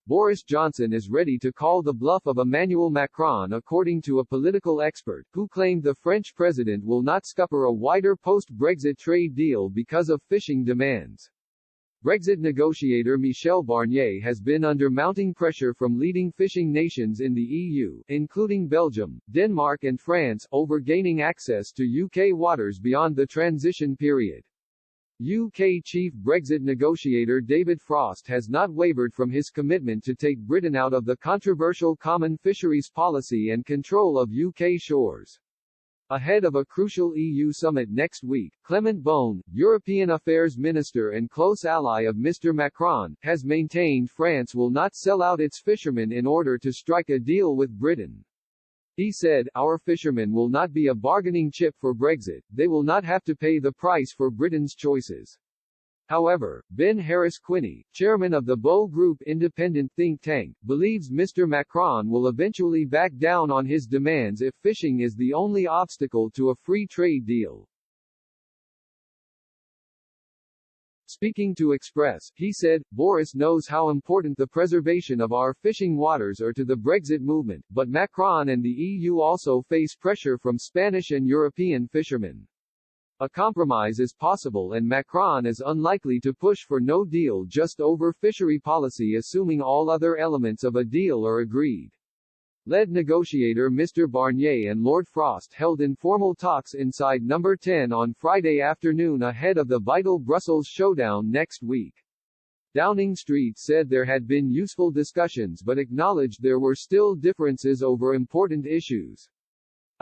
Boris Johnson is ready to call the bluff of Emmanuel Macron, according to a political expert, who claimed the French president will not scupper a wider post-Brexit trade deal because of fishing demands. Brexit negotiator Michel Barnier has been under mounting pressure from leading fishing nations in the EU, including Belgium, Denmark and France, over gaining access to UK waters beyond the transition period. UK chief Brexit negotiator David Frost has not wavered from his commitment to take Britain out of the controversial common fisheries policy and control of UK shores. Ahead of a crucial EU summit next week, Clement Beaune, European Affairs Minister and close ally of Mr. Macron, has maintained France will not sell out its fishermen in order to strike a deal with Britain. He said, "Our fishermen will not be a bargaining chip for Brexit, they will not have to pay the price for Britain's choices." However, Ben Harris-Quinney, chairman of the Bow Group independent think tank, believes Mr. Macron will eventually back down on his demands if fishing is the only obstacle to a free trade deal. Speaking to Express, he said, "Boris knows how important the preservation of our fishing waters are to the Brexit movement, but Macron and the EU also face pressure from Spanish and European fishermen. A compromise is possible and Macron is unlikely to push for no deal just over fishery policy assuming all other elements of a deal are agreed." Lead negotiator Mr. Barnier and Lord Frost held informal talks inside Number 10 on Friday afternoon ahead of the vital Brussels showdown next week. Downing Street said there had been useful discussions but acknowledged there were still differences over important issues.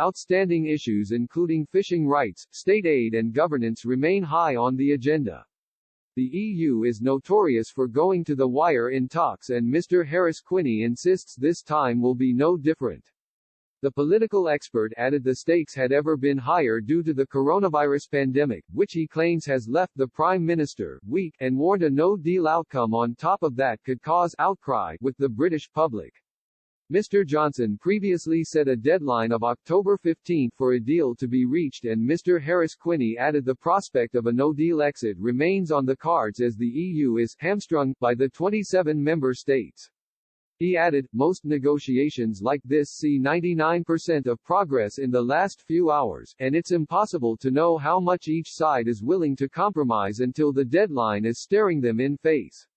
Outstanding issues including fishing rights, state aid and governance remain high on the agenda. The EU is notorious for going to the wire in talks and Mr. Harris-Quinney insists this time will be no different. The political expert added the stakes had ever been higher due to the coronavirus pandemic, which he claims has left the Prime Minister weak, and warned a no-deal outcome on top of that could cause outcry with the British public. Mr. Johnson previously set a deadline of October 15 for a deal to be reached and Mr. Harris-Quinney added the prospect of a no-deal exit remains on the cards as the EU is hamstrung by the 27 member states. He added, "Most negotiations like this see 99% of progress in the last few hours, and it's impossible to know how much each side is willing to compromise until the deadline is staring them in face."